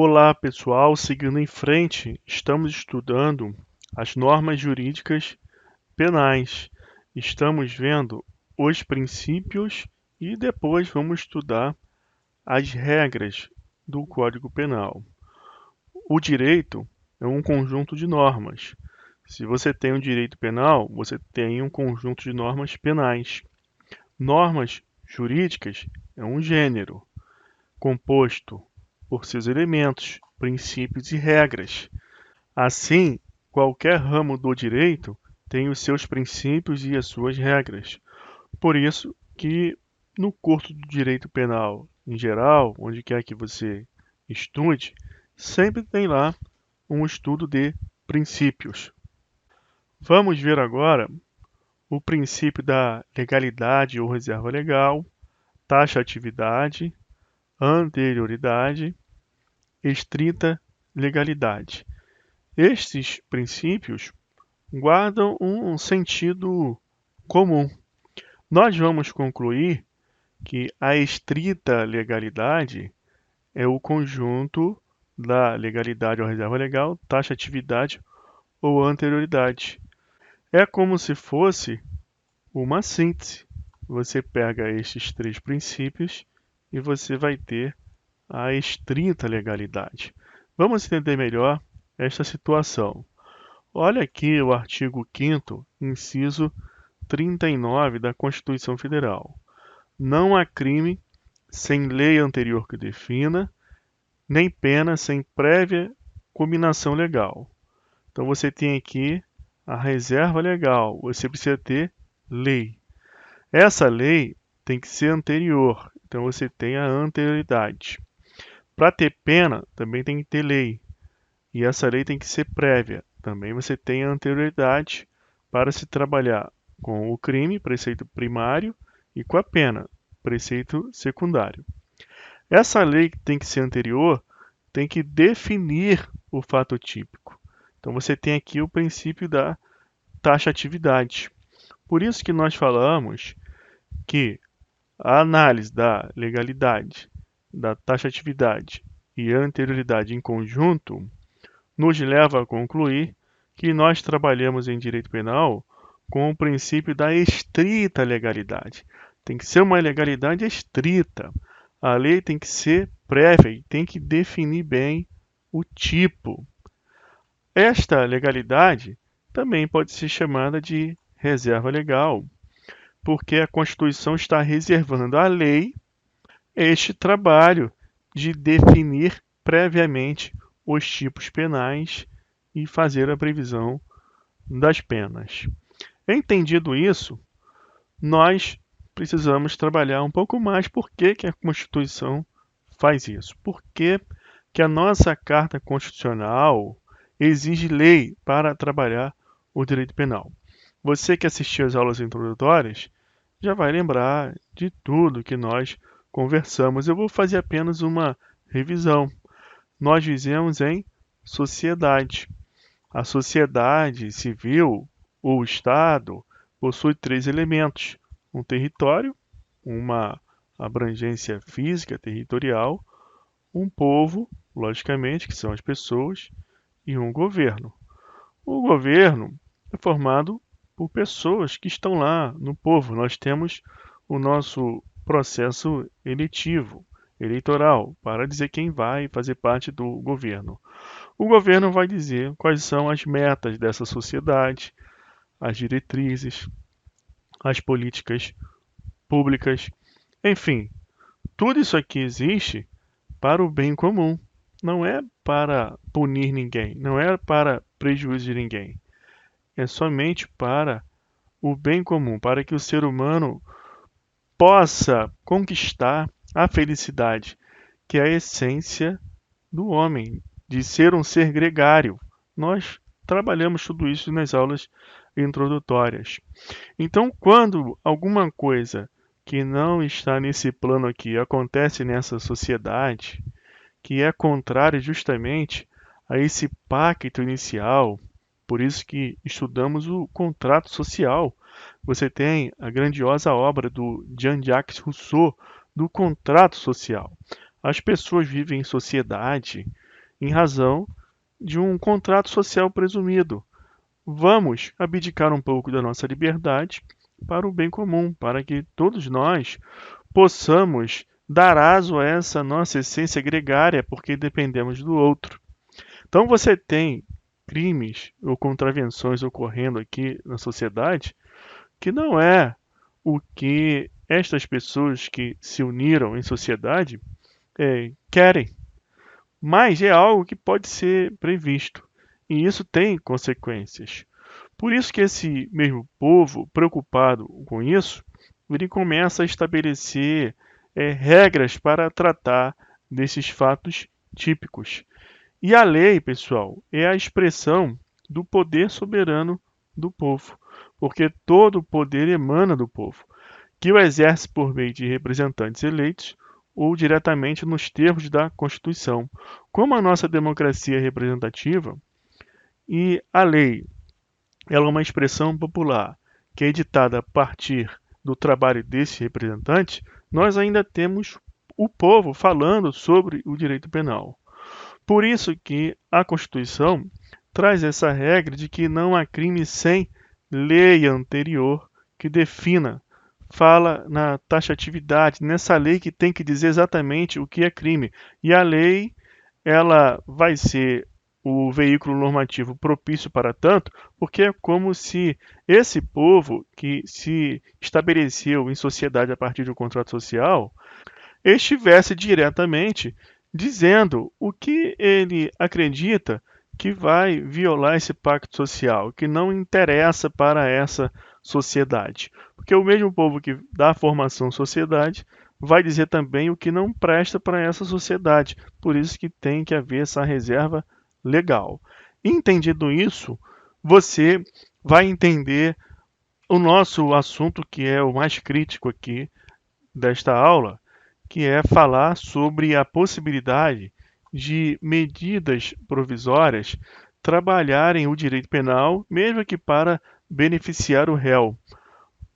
Olá, pessoal. Seguindo em frente, estamos estudando as normas jurídicas penais. Estamos vendo os princípios e depois vamos estudar as regras do Código Penal. O direito é um conjunto de normas. Se você tem um direito penal, você tem um conjunto de normas penais. Normas jurídicas é um gênero composto por seus elementos, princípios e regras. Assim, qualquer ramo do direito tem os seus princípios e as suas regras. Por isso que no curso do direito penal em geral, onde quer que você estude, sempre tem lá um estudo de princípios. Vamos ver agora o princípio da legalidade ou reserva legal, taxatividade, anterioridade, estrita legalidade. Estes princípios guardam um sentido comum. Nós vamos concluir que a estrita legalidade é o conjunto da legalidade ou reserva legal, taxatividade ou anterioridade. É como se fosse uma síntese. Você pega estes três princípios e você vai ter a estrita legalidade. Vamos entender melhor esta situação. Olha aqui o artigo 5º, inciso 39 da Constituição Federal. Não há crime sem lei anterior que defina, nem pena sem prévia cominação legal. Então você tem aqui a reserva legal, você precisa ter lei. Essa lei tem que ser anterior, então você tem a anterioridade. Para ter pena, também tem que ter lei. E essa lei tem que ser prévia. Também você tem a anterioridade para se trabalhar com o crime, preceito primário, e com a pena, preceito secundário. Essa lei que tem que ser anterior tem que definir o fato típico. Então você tem aqui o princípio da taxatividade. Por isso que nós falamos que a análise da legalidade, da taxatividade e anterioridade em conjunto nos leva a concluir que nós trabalhamos em direito penal com o princípio da estrita legalidade. Tem que ser uma legalidade estrita. A lei tem que ser prévia e tem que definir bem o tipo. Esta legalidade também pode ser chamada de reserva legal, porque a Constituição está reservando à lei este trabalho de definir previamente os tipos penais e fazer a previsão das penas. Entendido isso, nós precisamos trabalhar um pouco mais por que a Constituição faz isso. Por que a nossa Carta Constitucional exige lei para trabalhar o direito penal? Você que assistiu às aulas introdutórias já vai lembrar de tudo que nós conversamos. Eu vou fazer apenas uma revisão. Nós vivemos em sociedade. A sociedade civil ou Estado possui três elementos: um território, uma abrangência física territorial, um povo, logicamente, que são as pessoas, e um governo. O governo é formado por pessoas que estão lá no povo. Nós temos o nosso processo eletivo, eleitoral, para dizer quem vai fazer parte do governo. O governo vai dizer quais são as metas dessa sociedade, as diretrizes, as políticas públicas, enfim, tudo isso aqui existe para o bem comum. Não é para punir ninguém, não é para prejuízo de ninguém. É somente para o bem comum, para que o ser humano possa conquistar a felicidade, que é a essência do homem, de ser um ser gregário. Nós trabalhamos tudo isso nas aulas introdutórias. Então, quando alguma coisa que não está nesse plano aqui acontece nessa sociedade, que é contrária justamente a esse pacto inicial, por isso que estudamos o contrato social. Você tem a grandiosa obra do Jean-Jacques Rousseau, do contrato social. As pessoas vivem em sociedade, em razão de um contrato social presumido. Vamos abdicar um pouco da nossa liberdade para o bem comum, para que todos nós possamos dar aso a essa nossa essência gregária, porque dependemos do outro. Então você tem crimes ou contravenções ocorrendo aqui na sociedade que não é o que estas pessoas que se uniram em sociedade querem, mas é algo que pode ser previsto e isso tem consequências. Por isso que esse mesmo povo, preocupado com isso, ele começa a estabelecer regras para tratar desses fatos típicos. E a lei, pessoal, é a expressão do poder soberano do povo, porque todo o poder emana do povo, que o exerce por meio de representantes eleitos ou diretamente nos termos da Constituição. Como a nossa democracia é representativa e a lei ela é uma expressão popular que é editada a partir do trabalho desse representante, nós ainda temos o povo falando sobre o direito penal. Por isso que a Constituição traz essa regra de que não há crime sem lei anterior que defina, fala na taxatividade, nessa lei que tem que dizer exatamente o que é crime. E a lei, ela vai ser o veículo normativo propício para tanto, porque é como se esse povo que se estabeleceu em sociedade a partir de um contrato social estivesse diretamente dizendo o que ele acredita que vai violar esse pacto social, que não interessa para essa sociedade. Porque o mesmo povo que dá formação à sociedade vai dizer também o que não presta para essa sociedade. Por isso que tem que haver essa reserva legal. Entendido isso, você vai entender o nosso assunto que é o mais crítico aqui desta aula, que é falar sobre a possibilidade de medidas provisórias trabalharem o direito penal, mesmo que para beneficiar o réu.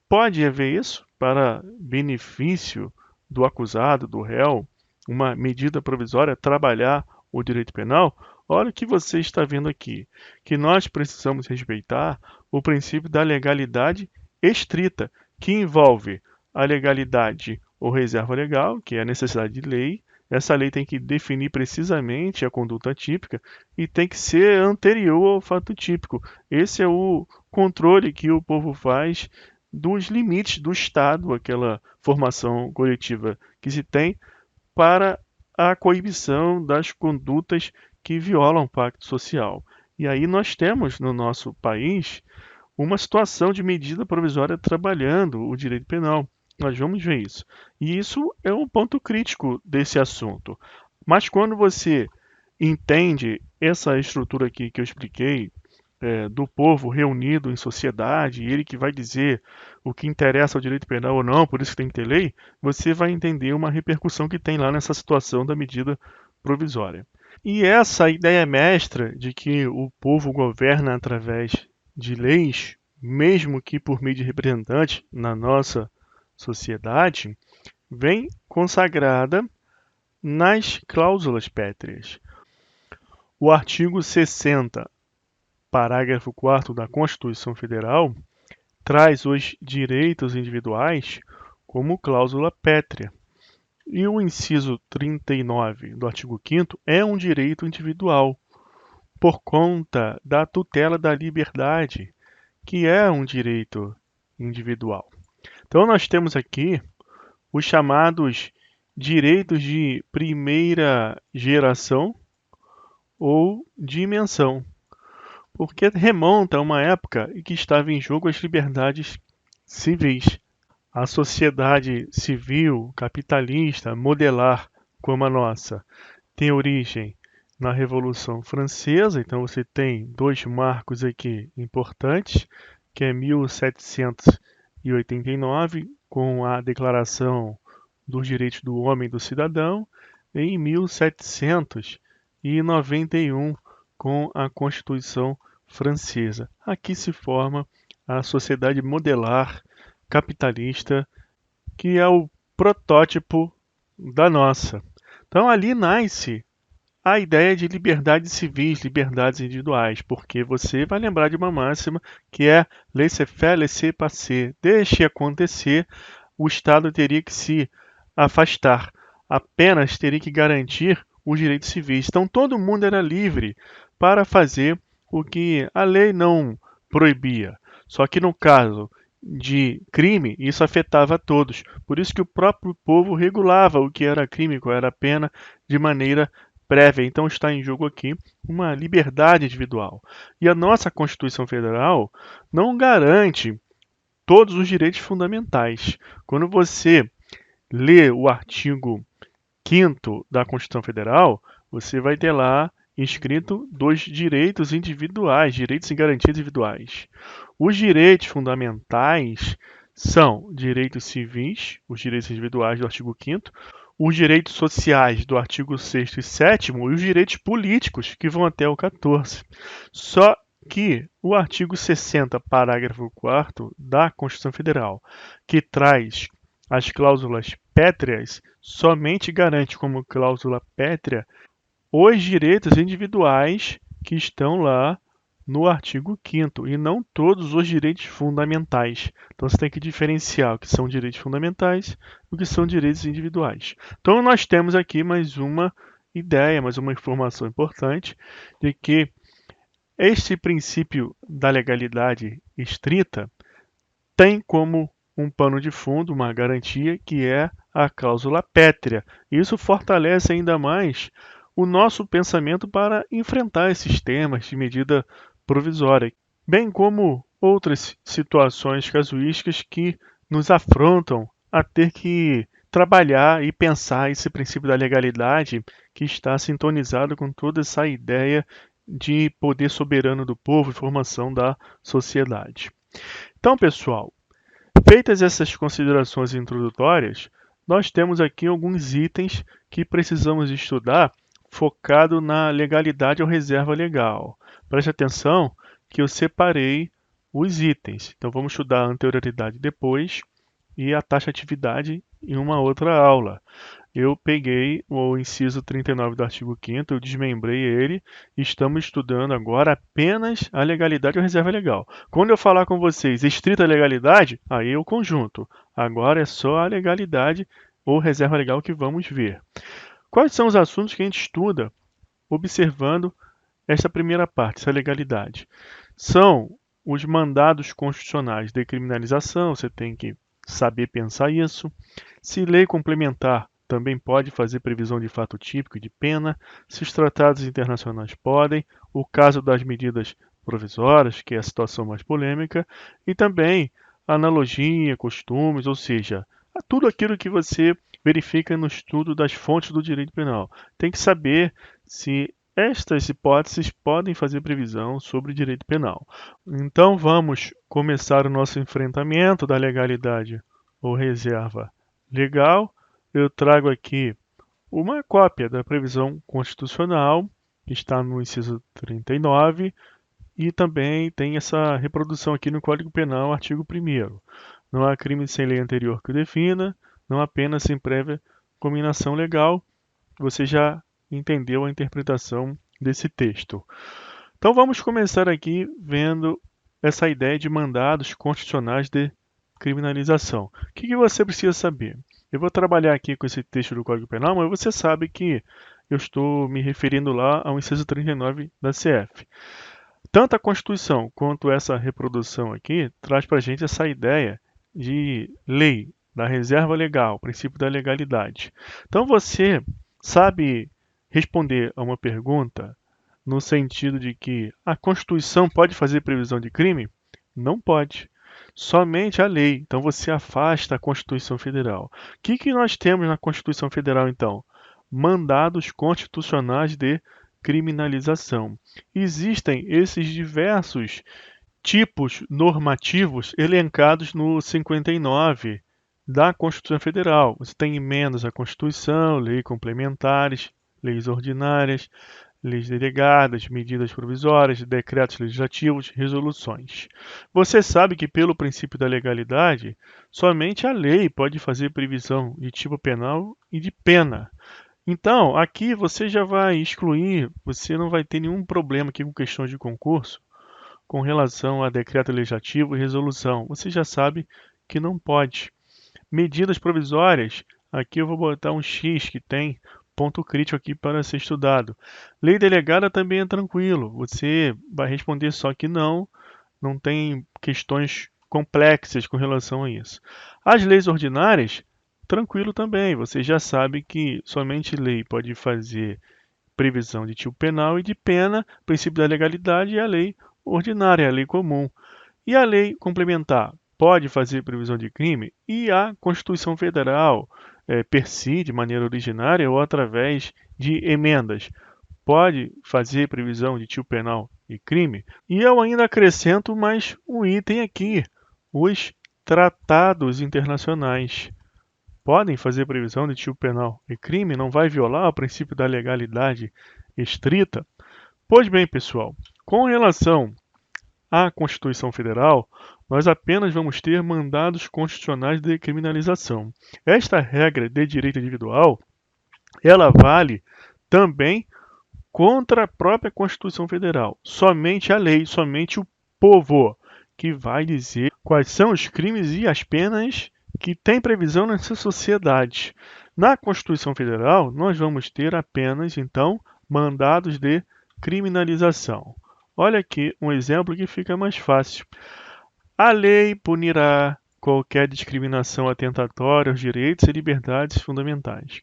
Pode haver isso para benefício do acusado, do réu, uma medida provisória trabalhar o direito penal? Olha o que você está vendo aqui, que nós precisamos respeitar o princípio da legalidade estrita, que envolve a legalidade ou reserva legal, que é a necessidade de lei. Essa lei tem que definir precisamente a conduta típica e tem que ser anterior ao fato típico. Esse é o controle que o povo faz dos limites do Estado, aquela formação coletiva que se tem, para a coibição das condutas que violam o pacto social. E aí nós temos no nosso país uma situação de medida provisória trabalhando o direito penal. Nós vamos ver isso. E isso é um ponto crítico desse assunto. Mas quando você entende essa estrutura aqui que eu expliquei, do povo reunido em sociedade, e ele que vai dizer o que interessa ao direito penal ou não, por isso que tem que ter lei, você vai entender uma repercussão que tem lá nessa situação da medida provisória. E essa ideia mestra de que o povo governa através de leis, mesmo que por meio de representantes na nossa sociedade, vem consagrada nas cláusulas pétreas. O artigo 60, parágrafo 4º da Constituição Federal, traz os direitos individuais como cláusula pétrea. E o inciso 39 do artigo 5º é um direito individual, por conta da tutela da liberdade, que é um direito individual. Então nós temos aqui os chamados direitos de primeira geração ou dimensão, porque remonta a uma época em que estava em jogo as liberdades civis. A sociedade civil capitalista modelar como a nossa tem origem na Revolução Francesa, então você tem dois marcos aqui importantes, que é 1789, com a Declaração dos Direitos do Homem e do Cidadão, e em 1791, com a Constituição Francesa. Aqui se forma a sociedade modelar capitalista, que é o protótipo da nossa. Então ali nasce a ideia de liberdades civis, liberdades individuais, porque você vai lembrar de uma máxima que é laissez-faire, laissez-passer. Deixe acontecer, o Estado teria que se afastar, apenas teria que garantir os direitos civis. Então todo mundo era livre para fazer o que a lei não proibia. Só que no caso de crime, isso afetava a todos. Por isso que o próprio povo regulava o que era crime, qual era a pena, de maneira prévia. Então está em jogo aqui uma liberdade individual. E a nossa Constituição Federal não garante todos os direitos fundamentais. Quando você lê o artigo 5º da Constituição Federal, você vai ter lá escrito dos direitos individuais, direitos e garantias individuais. Os direitos fundamentais são direitos civis, os direitos individuais do artigo 5º, os direitos sociais do artigo 6º e 7º e os direitos políticos, que vão até o 14. Só que o artigo 60, parágrafo 4º da Constituição Federal, que traz as cláusulas pétreas, somente garante como cláusula pétrea os direitos individuais que estão lá no artigo 5º e não todos os direitos fundamentais. Então você tem que diferenciar o que são direitos fundamentais e o que são direitos individuais. Então nós temos aqui mais uma ideia, mais uma informação importante de que este princípio da legalidade estrita tem como um pano de fundo, uma garantia, que é a cláusula pétrea. Isso fortalece ainda mais o nosso pensamento para enfrentar esses temas de medida provisória, bem como outras situações casuísticas que nos afrontam a ter que trabalhar e pensar esse princípio da legalidade que está sintonizado com toda essa ideia de poder soberano do povo e formação da sociedade. Então, pessoal, feitas essas considerações introdutórias, nós temos aqui alguns itens que precisamos estudar focado na legalidade ou reserva legal. Preste atenção que eu separei os itens. Então vamos estudar a anterioridade depois e a taxatividade em uma outra aula. Eu peguei o inciso 39 do artigo 5º, eu desmembrei ele e estamos estudando agora apenas a legalidade ou reserva legal. Quando eu falar com vocês estrita legalidade, aí é o conjunto. Agora é só a legalidade ou reserva legal que vamos ver. Quais são os assuntos que a gente estuda observando esta primeira parte, essa legalidade? São os mandados constitucionais de criminalização, você tem que saber pensar isso. Se lei complementar também pode fazer previsão de fato típico e de pena, se os tratados internacionais podem, o caso das medidas provisórias, que é a situação mais polêmica, e também analogia, costumes, ou seja, tudo aquilo que você verifica no estudo das fontes do direito penal. Tem que saber se estas hipóteses podem fazer previsão sobre direito penal. Então vamos começar o nosso enfrentamento da legalidade ou reserva legal. Eu trago aqui uma cópia da previsão constitucional, que está no inciso 39, e também tem essa reprodução aqui no Código Penal, artigo 1º. Não há crime sem lei anterior que o defina, não há pena sem prévia cominação legal. Você já entendeu a interpretação desse texto. Então vamos começar aqui vendo essa ideia de mandados constitucionais de criminalização. O que você precisa saber? Eu vou trabalhar aqui com esse texto do Código Penal, mas você sabe que eu estou me referindo lá ao inciso 39 da CF. Tanto a Constituição quanto essa reprodução aqui traz para a gente essa ideia de lei, da reserva legal, princípio da legalidade. Então você sabe responder a uma pergunta no sentido de que a Constituição pode fazer previsão de crime? Não pode. Somente a lei. Então você afasta a Constituição Federal. O que nós temos na Constituição Federal, então? Mandados constitucionais de criminalização. Existem esses diversos tipos normativos elencados no 59 da Constituição Federal. Você tem emendas à Constituição, leis complementares, leis ordinárias, leis delegadas, medidas provisórias, decretos legislativos, resoluções. Você sabe que, pelo princípio da legalidade, somente a lei pode fazer previsão de tipo penal e de pena. Então, aqui você já vai excluir, você não vai ter nenhum problema aqui com questões de concurso com relação a decreto legislativo e resolução. Você já sabe que não pode. Medidas provisórias, aqui eu vou botar um X que tem ponto crítico aqui para ser estudado. Lei delegada também é tranquilo, você vai responder só que não, não tem questões complexas com relação a isso. As leis ordinárias, tranquilo também, você já sabe que somente lei pode fazer previsão de tipo penal e de pena, princípio da legalidade e a lei ordinária, a lei comum. E a lei complementar pode fazer previsão de crime e a Constituição Federal, per si, de maneira originária ou através de emendas, pode fazer previsão de tipo penal e crime. E eu ainda acrescento mais um item aqui: os tratados internacionais podem fazer previsão de tipo penal e crime, não vai violar o princípio da legalidade estrita? Pois bem, pessoal, com relação à Constituição Federal, nós apenas vamos ter mandados constitucionais de criminalização. Esta regra de direito individual, ela vale também contra a própria Constituição Federal. Somente a lei, somente o povo que vai dizer quais são os crimes e as penas que tem previsão nessa sociedade. Na Constituição Federal, nós vamos ter apenas, então, mandados de criminalização. Olha aqui um exemplo que fica mais fácil. A lei punirá qualquer discriminação atentatória aos direitos e liberdades fundamentais.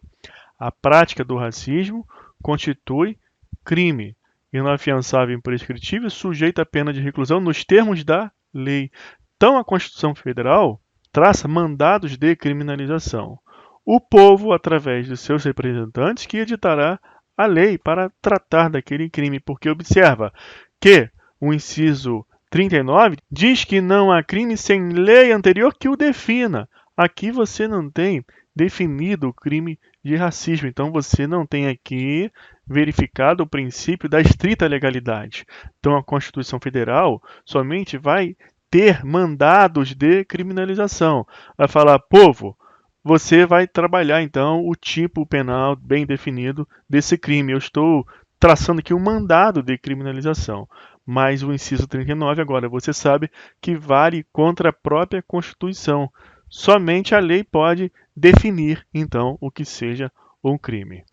A prática do racismo constitui crime inafiançável e imprescritível, sujeito à pena de reclusão nos termos da lei. Então, a Constituição Federal traça mandados de criminalização. O povo, através de seus representantes, que editará a lei para tratar daquele crime, porque observa que o inciso 39 diz que não há crime sem lei anterior que o defina. Aqui você não tem definido o crime de racismo, então você não tem aqui verificado o princípio da estrita legalidade. Então a Constituição Federal somente vai ter mandados de criminalização. Vai falar, povo, você vai trabalhar então o tipo penal bem definido desse crime. Eu estou traçando aqui um mandado de criminalização. Mas o inciso 39 agora você sabe que vale contra a própria Constituição. Somente a lei pode definir então o que seja um crime.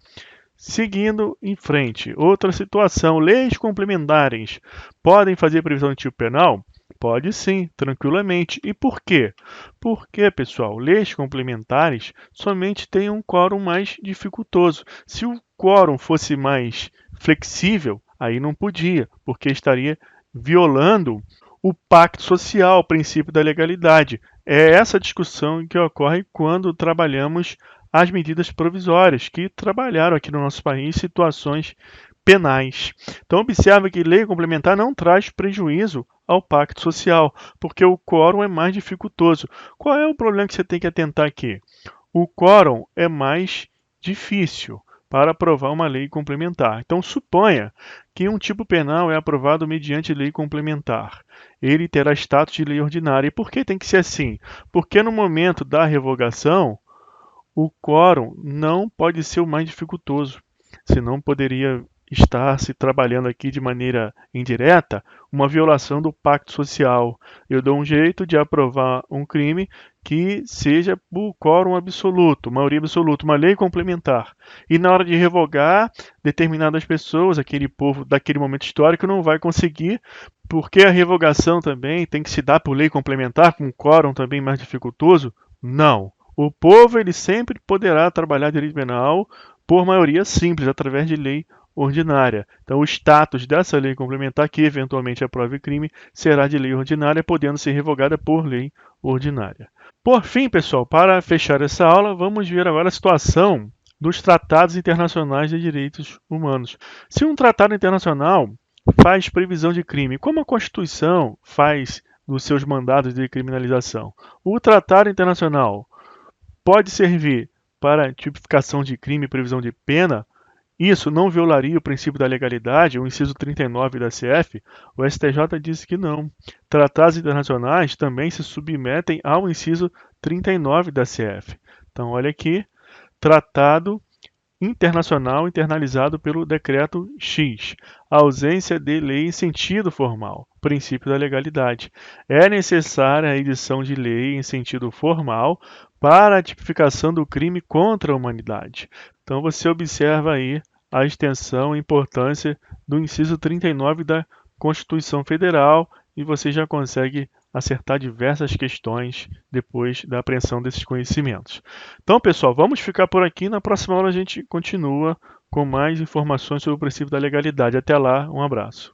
Seguindo em frente, outra situação, leis complementares podem fazer previsão de tipo penal? Pode sim, tranquilamente. E por quê? Porque, pessoal, leis complementares somente têm um quórum mais dificultoso. Se o quórum fosse mais flexível, aí não podia, porque estaria violando o pacto social, o princípio da legalidade. É essa discussão que ocorre quando trabalhamos as medidas provisórias, que trabalharam aqui no nosso país situações penais. Então, observa que lei complementar não traz prejuízo ao pacto social, porque o quórum é mais dificultoso. Qual é o problema que você tem que atentar aqui? O quórum é mais difícil para aprovar uma lei complementar. Então, suponha que um tipo penal é aprovado mediante lei complementar. Ele terá status de lei ordinária. E por que tem que ser assim? Porque no momento da revogação, o quórum não pode ser o mais dificultoso, senão poderia estar se trabalhando aqui de maneira indireta uma violação do pacto social. Eu dou um jeito de aprovar um crime que seja por quórum absoluto, maioria absoluta, uma lei complementar. E na hora de revogar, determinadas pessoas, aquele povo daquele momento histórico, não vai conseguir, porque a revogação também tem que se dar por lei complementar, com um quórum também mais dificultoso? Não. O povo ele sempre poderá trabalhar direito penal por maioria simples, através de lei ordinária. Então, o status dessa lei complementar, que eventualmente aprove crime, será de lei ordinária, podendo ser revogada por lei ordinária. Por fim, pessoal, para fechar essa aula, vamos ver agora a situação dos tratados internacionais de direitos humanos. Se um tratado internacional faz previsão de crime, como a Constituição faz nos seus mandados de criminalização, o tratado internacional pode servir para tipificação de crime e previsão de pena, isso não violaria o princípio da legalidade, o inciso 39 da CF? O STJ disse que não. Tratados internacionais também se submetem ao inciso 39 da CF. Então, olha aqui, tratado internacional internalizado pelo decreto X, a ausência de lei em sentido formal, princípio da legalidade. É necessária a edição de lei em sentido formal para a tipificação do crime contra a humanidade. Então você observa aí a extensão e importância do inciso 39 da Constituição Federal e você já consegue acertar diversas questões depois da apreensão desses conhecimentos. Então, pessoal, vamos ficar por aqui. Na próxima aula a gente continua com mais informações sobre o princípio da legalidade. Até lá, um abraço.